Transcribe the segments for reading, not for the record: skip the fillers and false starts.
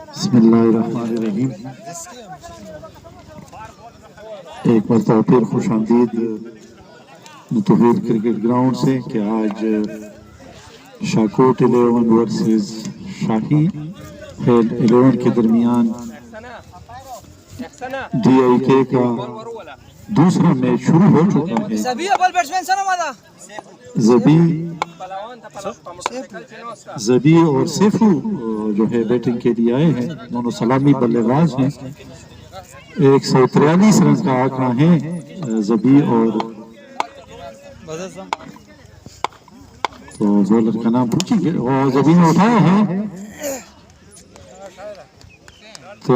بسم اللہ الرحمن الرحیم۔ ایک مرتبہ پھر خوش آمدید متحد کرکٹ گراؤنڈ سے کہ آج شاکوٹ 11 ورسز شاہی ہیل 11 کے درمیان ڈی آئی کے کا دوسرا میچ شروع ہو چکا ہے۔ زبی اور سیفو جو ہے بیٹنگ کے لیے آئے ہیں، دونوں سلامی بلے باز ہیں۔ 143 رنز کا آنکڑا ہے زبی اور تو بولر کا نام پوچھیں گے اور زبی نے اٹھایا ہے تو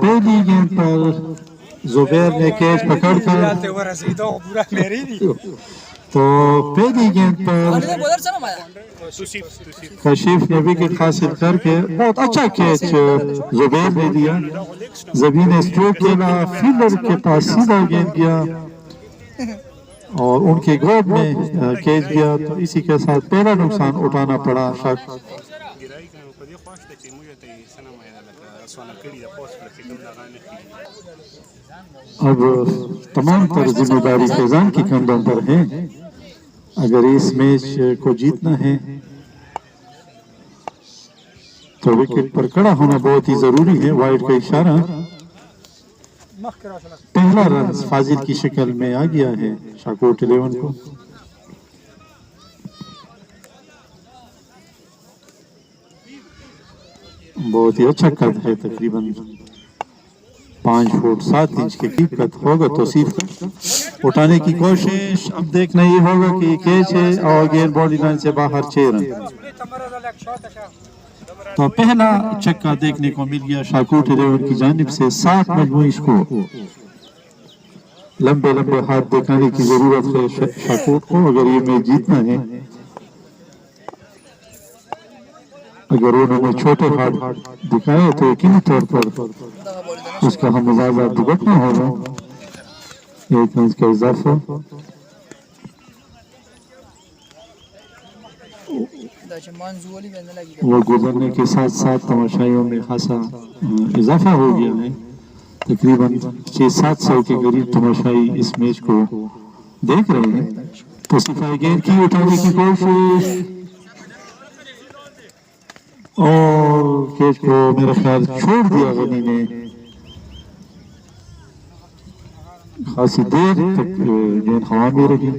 پہلی گیند پر زبیر نے کیچ پکڑ کر تو پہلی گیند پر کشیف نے وکٹ حاصل کر کے بہت اچھا کیچ زبیر نے دیا۔ زبی نے اسٹروک کیا، فیلڈر کے پاس سیدھا گیند گیا اور ان کے گروپ میں کیچ گیا، تو اسی کے ساتھ پہلا نقصان اٹھانا پڑا۔ اب تمام تر ذمہ داری فیضان کی کندھوں پر ہے۔ اگر اس میچ کو جیتنا ہے تو وکٹ پر کھڑا ہونا بہت ہی ضروری ہے۔ وائٹ کا اشارہ، پہلا رنز فاضل کی شکل میں آ گیا ہے شاکوٹ 11 کو۔ بہت ہی اچھا قد ہے، تقریباً 5 فٹ 7 انچ کے قریب قد ہوگا۔ توصیف اٹھانے کی کوشش، اب دیکھنا یہ ہوگا کہ یہ کیچ ہے اور گیند باؤنڈری لائن سے باہر 6 رن۔ تو پہلا چھکا دیکھنے کو مل گیا شاکوٹ 11 کی جانب سے۔ 7 مجموعی سکور۔ لمبے لمبے ہاتھ دکھانے کی ضرورت ہے شاکوٹ کو اگر یہ میچ جیتنا ہے۔ اگر انہوں نے چھوٹے ہاتھ دکھائے تو یقینی طور پر اس کا ہم مزاجات بھگتنا ہوگا۔ 1 رنز کا اضافہ۔ وہ گزرنے کے ساتھ ساتھ تماشائیوں میں خاصا اضافہ ہو گیا ہے، تقریباً 600-700 کے قریب تماشائی اس میچ کو دیکھ رہے ہیں۔ تو صفائی گیند کی اٹھانے کی کوشش اور کیچ کو میرا خیال چھوڑ دیا غنی نے۔ خاصی دیر تک گیند ہوا میں رہی۔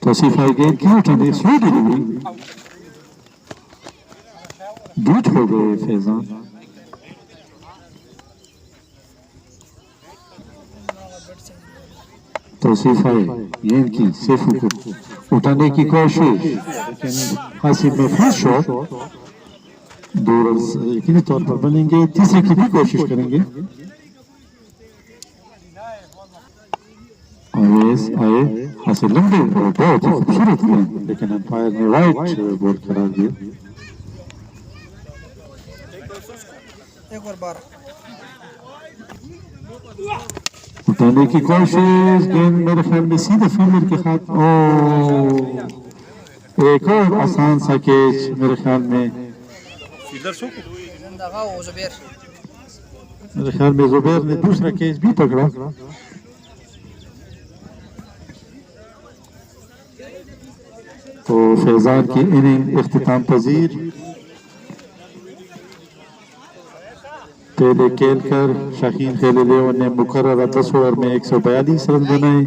تو صفائی گیند کی اٹھانے سلو ڈیلیوری، ڈوٹ ہو گئے فیضان۔ تو صفائی گیند کی سیفو کو اٹھانے کی کوشش، لیکن حاصل محفوظ شاٹ۔ 2 رنز یقینی طور پر بنیں گے، تیسرے کی بھی کوشش کریں گے۔ آویز آئے حاصل لمبے بہت ہی خوبصورت گیند، لیکن امپائر نے وائٹ بال قرار دیا۔ اٹھانے کی کوشش، گیند میرے خیال میں سیدھے فیلڈر کے ہاتھ۔ ایک اور آسان سا کیچ میرے خیال میں زبیر نے دوسرا کیچ بھی پکڑا۔ تو فیضان کی اننگ اختتام پذیر۔ پہلے کھیل کر شاہین خیل 11 نے مقررہ 10 اوور میں 142 رن بنائے۔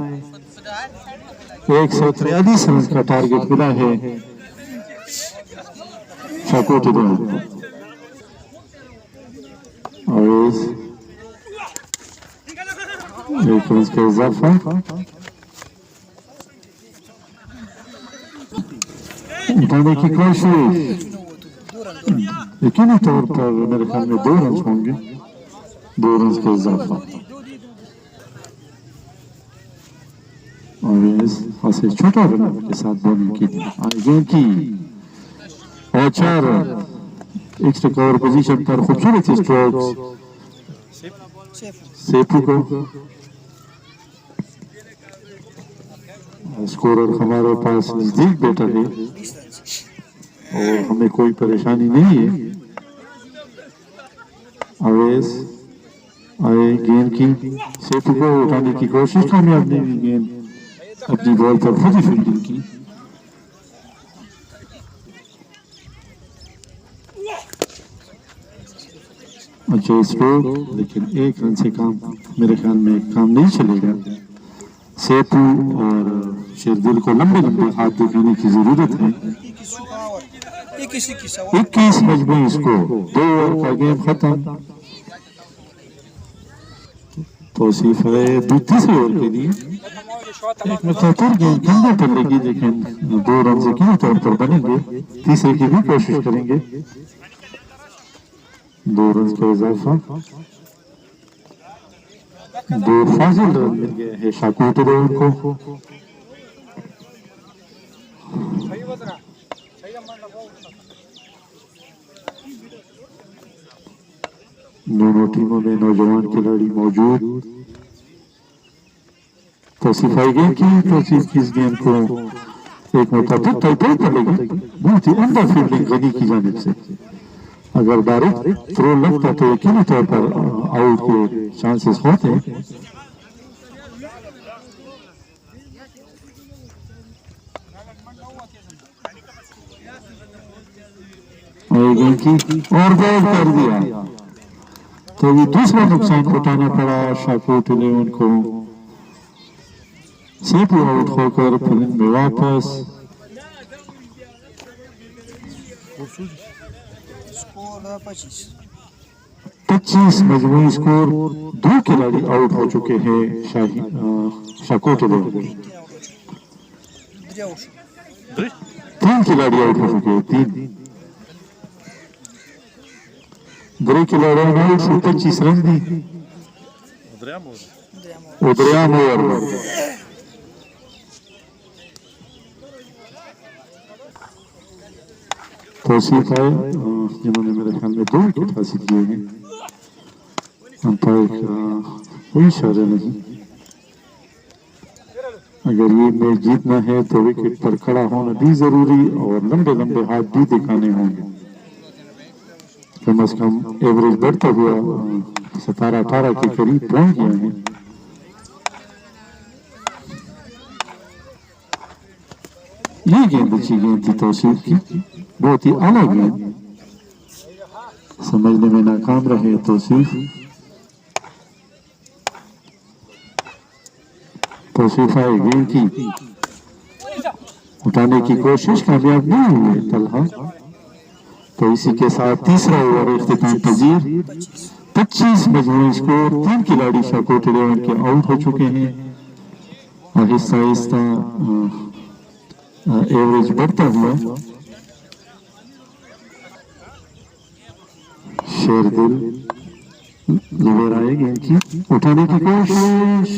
143 رن کا ٹارگٹ ملا ہے شاکوٹ 11۔ اور 1 رن کا اضافہ۔ اٹھانے کی کوشش، یقینی طور پر میرے خیال میں 2 رنز ہوں گے، 2 رنز کا اضافہ۔ اور اس حاصل چھوٹا رن کے ساتھ بولنگ کی گیند کی اور 4 رن۔ ایکسٹرا کور پوزیشن پر خوبصورت اسٹروکس سیفو کو۔ اسکورر ہمارے پاس نزدیک بیٹھا ہے اور ہمیں کوئی پریشانی نہیں ہے۔ اویس آئے گیند کی، سیٹو کو اٹھانے کی کوشش، کامیاب نہیں ہوئی گیند، اپنی بال پر خود ہی فیلڈنگ کی۔ اچھا اسٹروک، لیکن ایک رن سے کام میرے خیال میں کام نہیں چلے گا۔ سیٹو اور شیردل کو لمبے لمبے ہاتھ دکھانے کی ضرورت ہے۔ 21 مجموعی اسکور، 2 اوور کا گیم ختم۔ توصیف ہے تیسرے اوور کے لیے ایک متاثر گیند کندھے پر لگی، لیکن 2 رن یقینی طور پر بنیں گے۔ تیسرے کی بھی کوشش کریں گے، 2 رنز کا اضافہ، 2 فاضل رن مل گئے ہیں شاکوٹ ڈیون کو۔ دونوں ٹیموں میں نوجوان کھلاڑی موجود۔ توصیف آئی گیم کی، توصیف کی اس گیم کو ایک متعدد ٹائٹل پر لگی، بہت ہی عمدہ فیلڈنگ غنی کی جانب سے۔ اگر ڈائریکٹ تھرو لگتا تو یقینی طور پر آؤٹ کے چانسز ہوتے۔ آئی گیم کی اور گول کر دیا، تو یہ دوسرا نقصان اٹھانا پڑا شاکوٹ ڈیون کو۔ سیٹو آؤٹ ہو کر فیلڈنگ میں واپس۔ 25 مجموعی اسکور، 2 کھلاڑی آؤٹ ہو چکے ہیں شاکوٹ ڈیون کے۔ 3 کھلاڑی آؤٹ ہو چکے ہیں، 3 برے کھلاڑیوں نے 25 رن دی۔ ادریام اوور توصیف ہے جنہوں نے میرے خیال میں 2 وکٹ حاصل کیے ہیں۔ امپائر کا کوئی اشارہ نہیں۔ اگر یہ میچ جیتنا ہے تو وکٹ پر کھڑا ہونا بھی ضروری اور لمبے لمبے ہاتھ بھی دکھانے ہوں گے۔ کم از کم ایوریج بڑھتا ہوا 17-18 کے قریب پہنچ گیا ہے۔ یہ گیند اچھی گیند تھی توصیف کی، بہت ہی اعلیٰ گیند، سمجھنے میں ناکام رہے توصیف۔ توصیف آئے گیند کی، اٹھانے کی کوشش، کامیاب نہیں ہوئے طلحہ۔ تو اسی کے ساتھ تیسرا اوور اختتام پذیر۔ 25 مجموعی اسکور، 3 کھلاڑی شاکوٹ ڈیون کے آؤٹ ہو چکے ہیں۔ آہستہ آہستہ ایوریج بڑھتا ہوا۔ شیردل زبیر آئے گیند کی، اٹھانے کی کوشش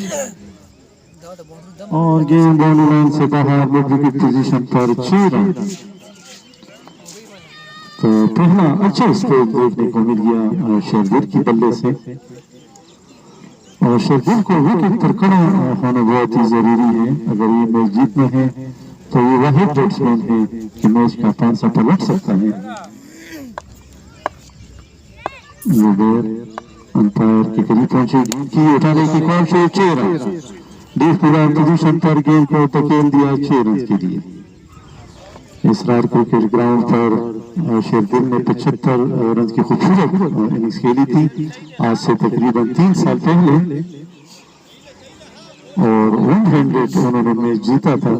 اور گیند باؤنڈری لائن سے باہر، مڈ وکٹ پوزیشن پر 6 رن۔ تو پہلا اچھا اسٹروک دیکھنے کو مل گیا شیردل کی بلے سے، اور شیردل کو وکٹ پر کھڑا ہونا بہت ہی ضروری ہے۔ اگر یہ میچ جیتنا ہے تو یہ واحد بیٹسمین ہے کہ میچ کا پانسا پلٹ سکتا ہے۔ زبیر امپائر کے قریب پہنچے، گیند کی، اٹھانے کی کوشش، 6 رن۔ ڈیپ پلان پوزیشن پر گیند کو دھکیل دیا 6 رن کے لیے۔ اسرار کرکٹ گراؤنڈ پر شیردل نے 75 رن کی خوبصورت اننگز کھیلی تھی آج سے تقریباً 3 سال پہلے، اور 100 انہوں نے میچ جیتا تھا۔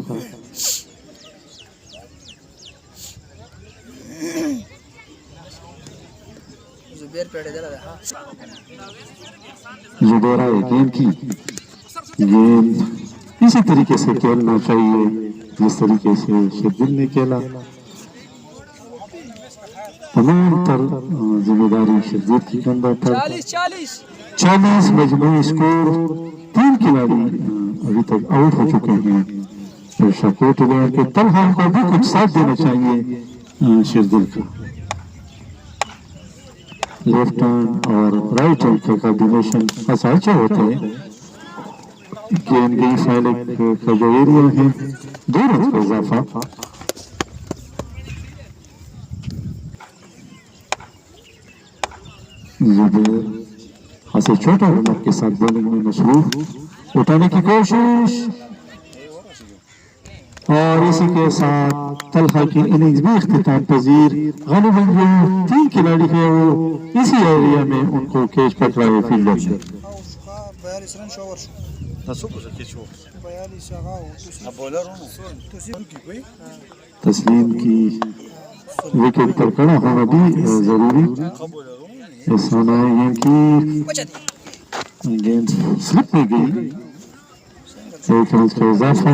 زبیر آئے گیند کی، گیند اسی طریقے سے کھیلنا چاہیے جس طریقے سے شیردل نے کھیلا۔ تمام تر ذمہ داری شیردل کی کندھوں پر۔ 40 مجموعی اسکور، 3 کھلاڑی ابھی تک آؤٹ ہو چکے ہیں شاکوٹ ڈیون کے۔ طلحہ کو بھی کچھ ساتھ دینا چاہیے شیردل کا۔ لیفٹ ہینڈ اور رائٹ ہینڈ کا کمبینیشن ایسا اچھا ہوتا ہے۔ گیند گئی فائلنگ کا جو ایریا ہے، 2 رن کا اضافہ۔ زبیر خاصے چھوٹا رنر کے ساتھ بالنگ میں مصروف، اٹھانے کی کوشش، اور اسی کے ساتھ طلحہ کی اننگز بھی اختتام پذیر۔ غالباً جو 3 کھلاڑی ہیں وہ اسی ایریا میں ان کو کیچ پکڑا ہے فیلڈر نے۔ تسلیم کی وکٹ پر کڑا ہونا بھی ضروری۔ احسان آئے گیند سلپ میں گئی، ایک رنز کا اضافہ۔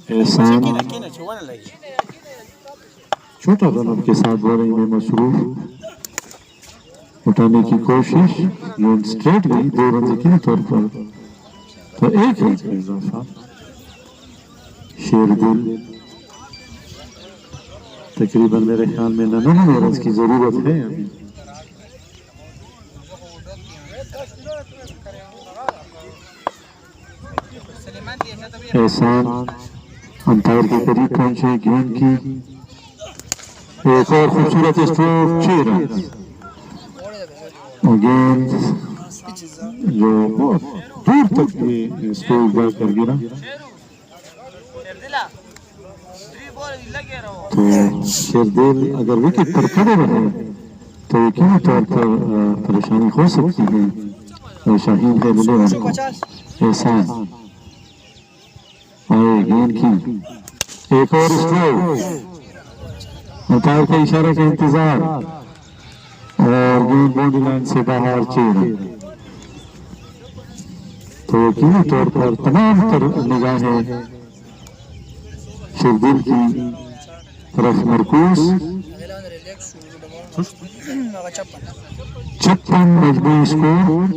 احسان چھوٹا رنر کے ساتھ بالنگ میں مصروف، اٹھانے کی کوشش، گیند سٹریٹ گئی، 2 رنز یقینی طور پر، تو 1 رنز کا اضافہ۔ شیردل تقریباً میرے خیال میں 99 رنز کی ضرورت ہے ابھی۔ احسان امپائر کے قریب پہنچے، گیند کی ایک اور خوبصورت اسٹروک، 6 رنز۔ اور گیند جو بہت دور تک یہ اسٹروک جا کر گرا، تو شیردل اگر وکٹ پر کھڑے رہے تو یقینی طور پر پریشانی ہو سکتی ہے شاہین ہے ملے رن کو۔ احسان آئے، گیند کی ایک اور اسٹروک، امپائر کا اشارہ کا انتظار، اور گیند باؤنڈری لائن سے باہر، 6 رن۔ تو یقینی طور پر تمام تر نگاہیں شیردل کی طرف مرکوز۔ 56 مجموعی اسکور،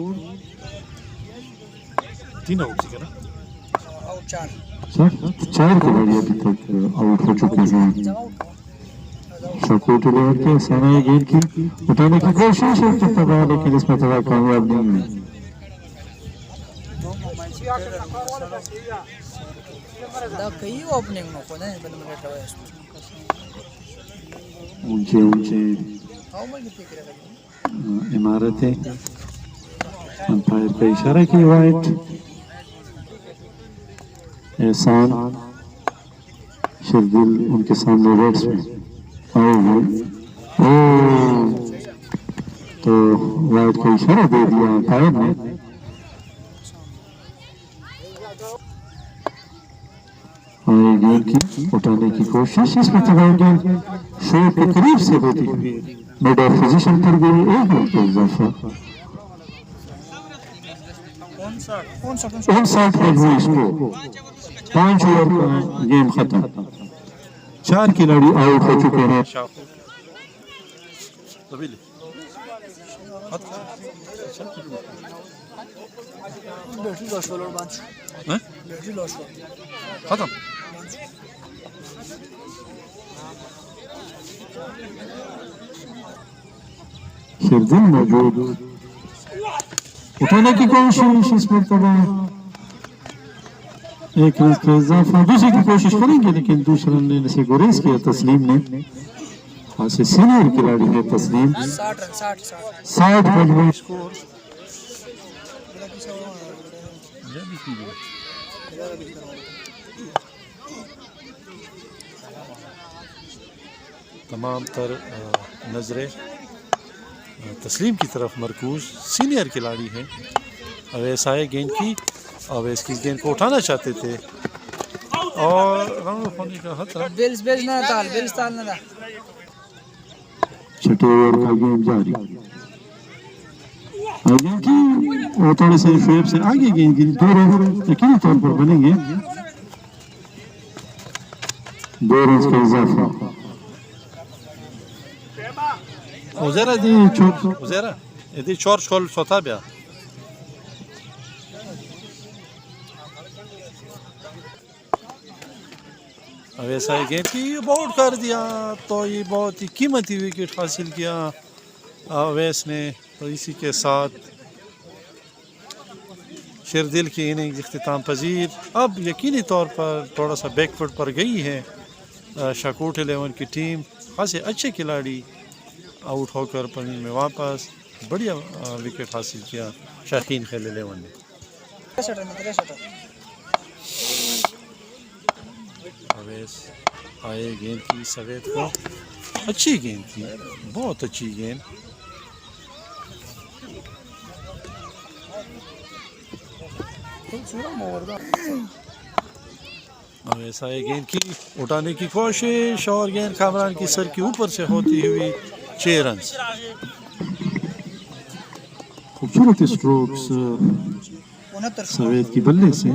4 کھلاڑی ابھی تک آؤٹ ہو چکے ہیں۔ شاکوٹ لیور کے سامنے گیند کی اٹھانے کی کوشش ہے لیکن اس میں تھوڑا کامیاب نہیں ہے۔ اونچے اونچے عمارتیں، امپائر کا اشارہ کی وائٹ۔ احسان شیردل ان کے سامنے ریڈس میں آئے ہوئے، تو وائٹ کا اشارہ دے دیا امپائر نے۔ آئے گیند کی اٹھانے کی کوشش، اس میں تمام گیند شوٹ کے قریب سے ہوتی ہوئی مڈ آف پوزیشن پر گئی، 1 رن کا اضافہ۔ 59 مجموعی اسکور، 5 اوور کا گیم ختم، 4 کھلاڑی آؤٹ ہو چکے ہیں۔ ختم۔ شیردل موجود، اٹھانے کی کوشش، اس مرتبہ 1 رن کا اضافہ۔ دوسری کی کوشش کریں گے لیکن دوسرے رن لینے سے گریز کیا تسلیم نے۔ خاصے سینئر کھلاڑی ہے تسلیم، 60 مجموعی اسکور۔ تمام تر نظریں تسلیم کی طرف مرکوز، سینئر کھلاڑی ہیں۔ اویس آئے گیند کی، اویس کی گیند کو اٹھانا چاہتے تھے اور چھٹے اوور کا گیم جاری۔ گیند کی وہ تھوڑے سے شعیب سے آگے گیند کی، 2 اوور یقینی طور پر بنیں گے، 2 رنز کا اضافہ۔ Ozera di Ozera edi 4 škol sotabia. اب ایسا ہے گیند کی باؤٹ کر دیا تو یہ بہت ہی قیمتی وکٹ حاصل کیا اویس نے، تو اسی کے ساتھ شیردل کی اننگ اختتام پذیر۔ اب یقینی طور پر تھوڑا سا بیک فٹ پر گئی ہے شاکوٹ 11 کی ٹیم۔ خاصے اچھے کھلاڑی آؤٹ ہو کر زمین میں واپس بڑھیا وکٹ حاصل کیا شاہین خیل 11 نے. اویس آئے گیند کی سوید کو اچھی گیند کی بہت اچھی گیند. اویس آئے گیند کی اٹھانے کی کوشش اور گیند کامران کی سر کے اوپر سے ہوتی ہوئی 6 رنز. خوبصورت اسٹروکس سوید کی بلے سے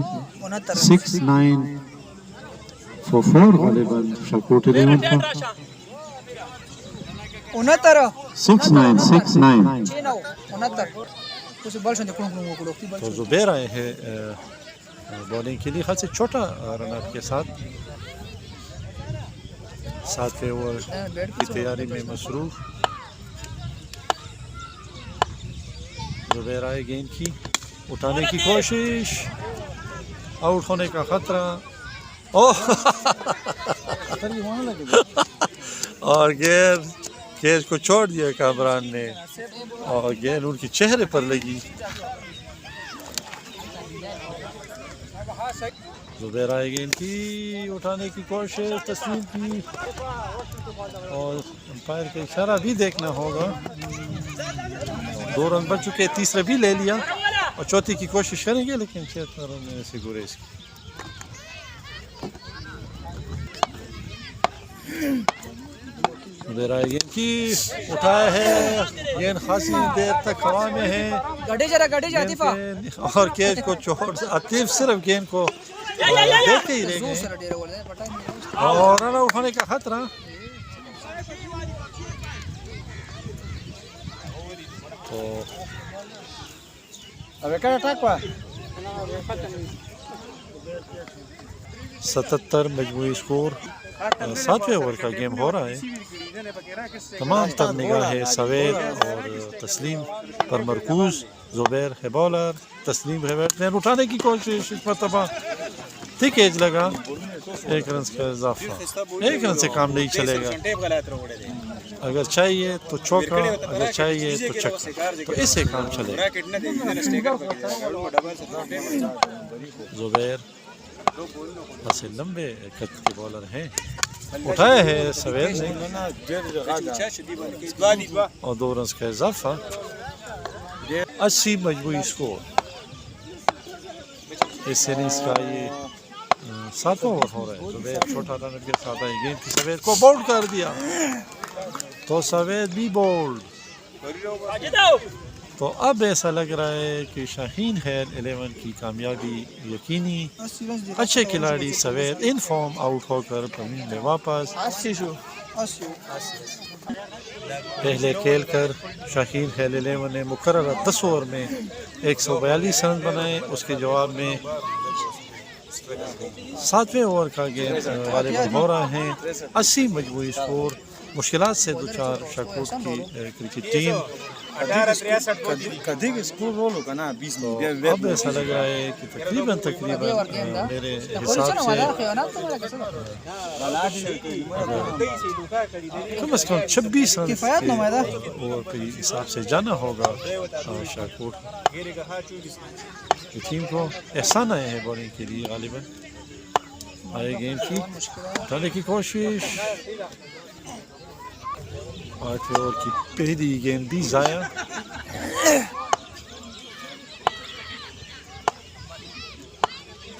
6-9 for 4 غالباً شاکوٹ 11 کا 6-9 تو زبیر آئے ہیں بولنگ کے لیے خاصے چھوٹا رن اپ کے ساتھ 7ویں اوور کی تیاری میں مصروف. زبیر آئے گیند کی اٹھانے کی کوشش آؤٹ ہونے کا خطرہ اور گیند کیچ کو چھوڑ دیا کامران نے اور گیند ان کے چہرے پر لگی. زبیر آئے گیند کی اٹھانے کی کوشش تسلیم کی اور امپائر کا اشارہ بھی دیکھنا ہوگا. 2 رن بچ چکے تیسرا بھی لے لیا اور چوتھی کی کوشش کریں گے لیکن 6 رن میں سے گریز کی. زبیر آئے گیند کی اٹھایا ہے گیند خاصی دیر تک ہوا میں ہے اور کیچ کو چھوڑ عطیف صرف گیند کو دیکھتے ہی رہ گئے اور رن آؤٹ ہونے کا خطرہ. تو 77 مجموعی اسکور. 7ویں اوور کا گیم ہو رہا ہے. تمام تر نگاہیں سوید اور تسلیم پر مرکوز. زبیر ہے بولر تسلیم ہے بیٹسمین. اٹھانے کی کوشش اس مرتبہ ٹھیک ایج لگا 1 رن کا اضافہ. 1 رن سے کام نہیں چلے گا. اگر چاہیے تو چوکا اگر چاہیے تو چھکا تو اس سے کام چلے گا. زبیر ایسے لمبے قد کے بولر ہیں. اٹھائے ہیں سوید نے اور 2 رنز کا اضافہ. 80 مجموعی اسکور. اس سیریز کا یہ 7واں اوور ہو رہا ہے. زبیر چھوٹا رنر کے ساتھ آئی گیند کی سوید کو بولڈ کر دیا تو سوید بھی بولڈ. تو اب ایسا لگ رہا ہے کہ شاہین خیل 11 کی کامیابی یقینی. اچھے کھلاڑی سوید ان فارم آؤٹ ہو کر زمین میں واپس. پہلے کھیل کر شاہین خیل 11 نے مقررہ 10 اوور میں 142 رن بنائے. اس کے جواب میں 7ویں اوور کا گیم غالباً ہو رہا ہے. 80 مجموعی اسکور. مشکلات سے دوچار شاکوٹ کی کرکٹ ٹیم. اب ایسا لگ رہا ہے کہ تقریباً میرے حساب سے کم از کم 26 رن اوور کے حساب سے جانا ہوگا شاکوٹ کی ٹیم کو. احسان آئے ہیں بولنگ کے لیے غالباً. آئے گیند کی اٹھانے کی کوشش. 8ویں اوور کی پہلی گیند بھی ضائع.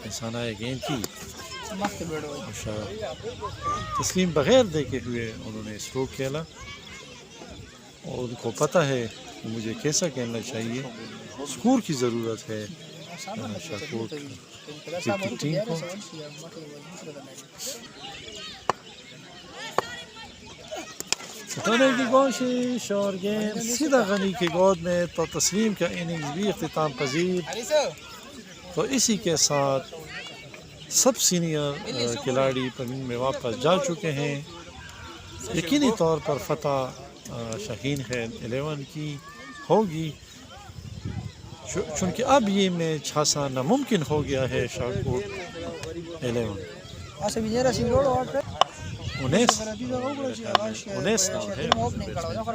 احسان آئے گیند کی تسلیم بغیر دیکھے ہوئے انہوں نے اسٹروک کھیلا اور ان کو پتہ ہے کہ مجھے کیسا کھیلنا چاہیے. اسکور کی ضرورت ہے شاکوٹ کرکٹ ٹیم کو. اٹھانے کی کوشش اور گیند سیدھا غنی کی گود میں. تو تسلیم کا اننگز بھی اختتام پذیر. تو اسی کے ساتھ سب سینئر کھلاڑی زمین میں واپس جا چکے ہیں. یقینی طور پر فتح شاہین خیل 11 کی ہوگی چونکہ اب یہ میچ ہاسا ناممکن ہو گیا ہے شاکوٹ 11. انیس نام ہے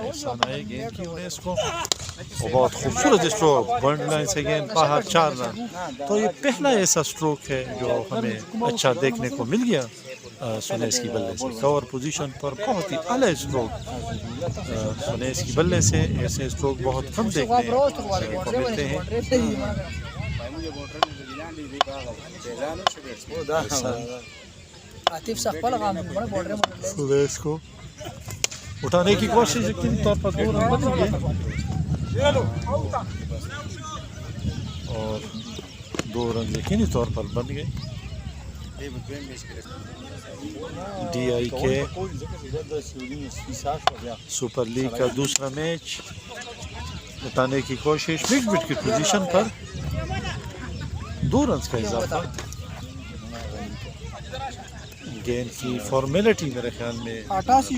احسان آئے گیند کی 19 کو اور بہت خوبصورت اسٹروک بنڈ لائن سے گیند باہر 4 رن. تو یہ پہلا ایسا اسٹروک ہے جو ہمیں اچھا دیکھنے کو مل گیا سنیس کی بلے سے. کور پوزیشن پر بہت ہی اعلیٰ اسٹروک سنیس کی بلے سے. ایسے اسٹروک بہت کم دیکھنے کو ملتے ہیں. سنیس کو اٹھانے کی کوشش یقینی طور پر 2 رن بن گئے اور 2 رن یقینی طور پر بن گئے. ڈی آئی کے سپر لیگ کا دوسرا میچ اٹھانے کی کوشش مڈ وکٹ کی پوزیشن پر 2 رنز کا اضافہ. گیند کی فارمیلٹی میرے خیال میں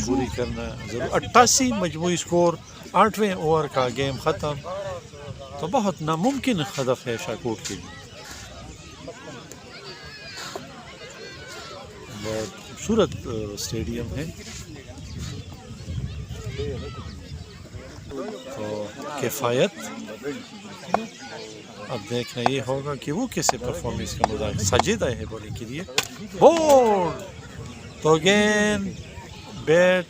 پوری کرنا ضرور. 88 مجموعی اسکور 8ویں اوور کا گیم ختم. تو بہت ناممکن ہدف ہے شاکوٹ کے لیے. بہت خوبصورت اسٹیڈیم ہے. تو کفایت اب دیکھنا یہ ہوگا کہ وہ کیسے پرفارمنس کا مظاہرہ. ساجد آئے ہیں بولنگ کے لیے. بولڈ تو گیند بیٹ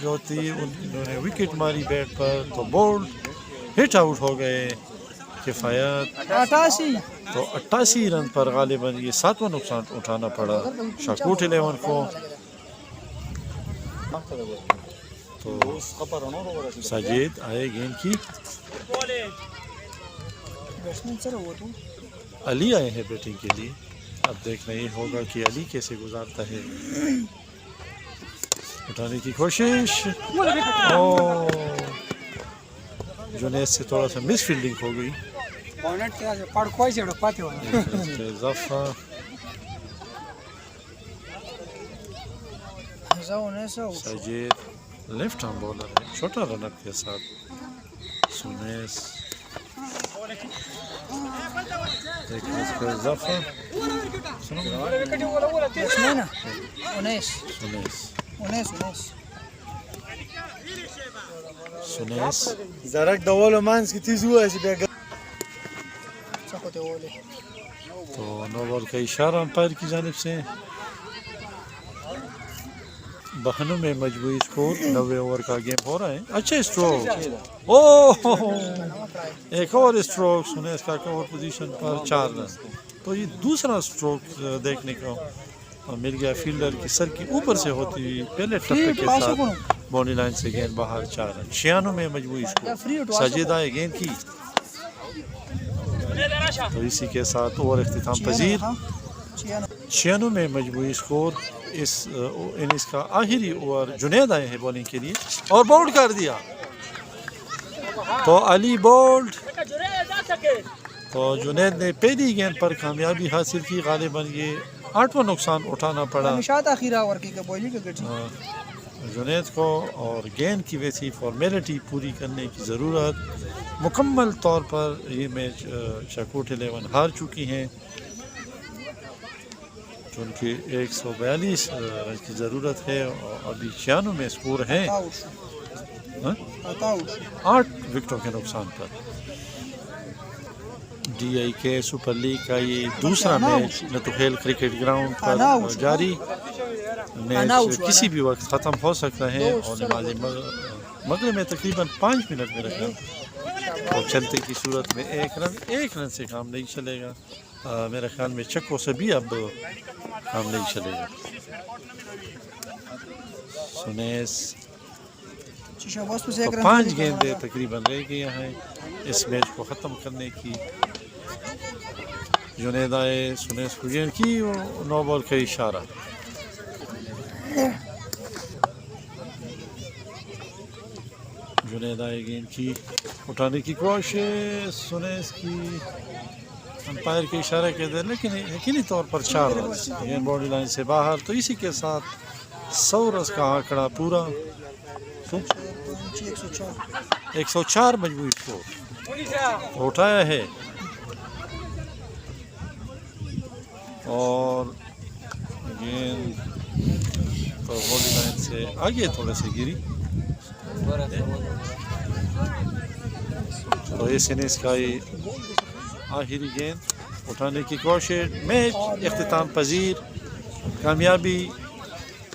جو تھی انہوں نے وکٹ ماری بیٹ پر تو بولڈ ہٹ آؤٹ ہو گئے. کفایت 88 تو 88 رن پر غالباً یہ 7واں نقصان اٹھانا پڑا شاکوٹ 11 کو. تو ساجد آئے گیند کی. علی آئے ہیں بیٹنگ کے لیے. اب دیکھنا یہ ہوگا کہ علی کیسے گزارتا ہے. اٹھانے کی کوشش جنید سے تھوڑا سا مس فیلڈنگ ہو گئی. اضافہ ساجد لیفٹ آرم بولر ہے چھوٹا رن اپ کے ساتھ. سنیس ایک اس کا اضافہ سنیس زرک دولو مانس کی تیز ہوا ہے. تو نو بال کا اشارہ امپائر کی جانب سے. بہنوں میں مجموعی اسکور 90 اوور کا گیم ہو رہا ہے. اچھا اسٹروک ایک اور اسٹروک سنیس کا کور پوزیشن پر 4 رن. تو یہ دوسرا اسٹروک دیکھنے کو مل گیا فیلڈر کی سر کی اوپر سے ہوتی ہوئی پہلے ٹپے کے ساتھ باؤنڈری لائن سے گیند باہر 4 رن. 96 میں مجموعی اسکور. ساجد آئے گیند کی. تو اسی کے ساتھ اوور اختتام پذیر 96 میں مجموعی اسکور. اس اننگز کا آخری اوور جنید آئے ہیں بولنگ کے لیے اور بولڈ کر دیا. تو علی بولڈ. تو جنید نے پہلی گیند پر کامیابی حاصل کی. غالباً یہ 8واں نقصان اٹھانا پڑا جنید کو. اور گیند کی ویسی فارمیلٹی پوری کرنے کی ضرورت. مکمل طور پر یہ میچ شاکوٹ 11 ہار چکی ہیں چونکہ 142 رن کی ضرورت ہے اور ابھی 96 میں اسکور ہیں 8 وکٹوں کے نقصان پر. ڈی آئی کے سپر لیگ کا یہ دوسرا میچ نتوخیل کرکٹ گراؤنڈ پر جاری. میچ کسی بھی وقت ختم ہو سکتا ہے اور نماز مغرب میں تقریباً 5 منٹ میں رکھا. اور چلتے کی صورت میں 1 رن سے کام نہیں چلے گا. میرے خیال میں چکوں سے بھی اب کام نہیں چلے گا. سنیس 5 گیندیں تقریباً رہ گئی ہیں اس میچ کو ختم کرنے کی. جنید آئے سنیس کو گیند کی. 9 بال کا اشارہ. جنید آئے گیند کی. اٹھانے کی کوشش سنیس کی. امپائر کے اشارے کے دے لیکن یقینی طور پر 4 رن. گیند باؤنڈری لائن سے باہر. تو اسی کے ساتھ 100 رنز کا آنکڑا پورا. 104 مجموعی اسکور اٹھایا ہے. اور گیند تو تو باؤنڈری لائن سے آگے تھوڑے سے گری. تو اس اننگز کا آخری گیند اٹھانے کی کوشش, میچ اختتام پذیر, کامیابی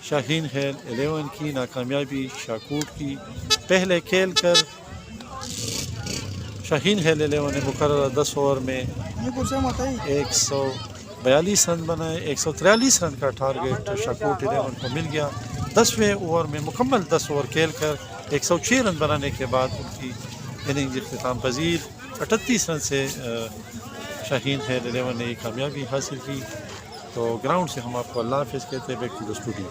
شاہین خیل 11 کی, ناکامیابی شاکوٹ کی. پہلے کھیل کر شاہین خیل 11 نے مقررہ 10 اوور میں 142 رن بنائے. 143 رن کا ٹارگیٹ شاکوٹ 11 کو مل گیا. 10ویں اوور میں مکمل 10 اوور کھیل کر 106 رن بنانے کے بعد ان کی اننگز اختتام پذیر. 38 رن سے شاہین خیل 11 نے کامیابی حاصل کی. تو گراؤنڈ سے ہم آپ کو اللہ حافظ کہتے ہیں. Back to the studio.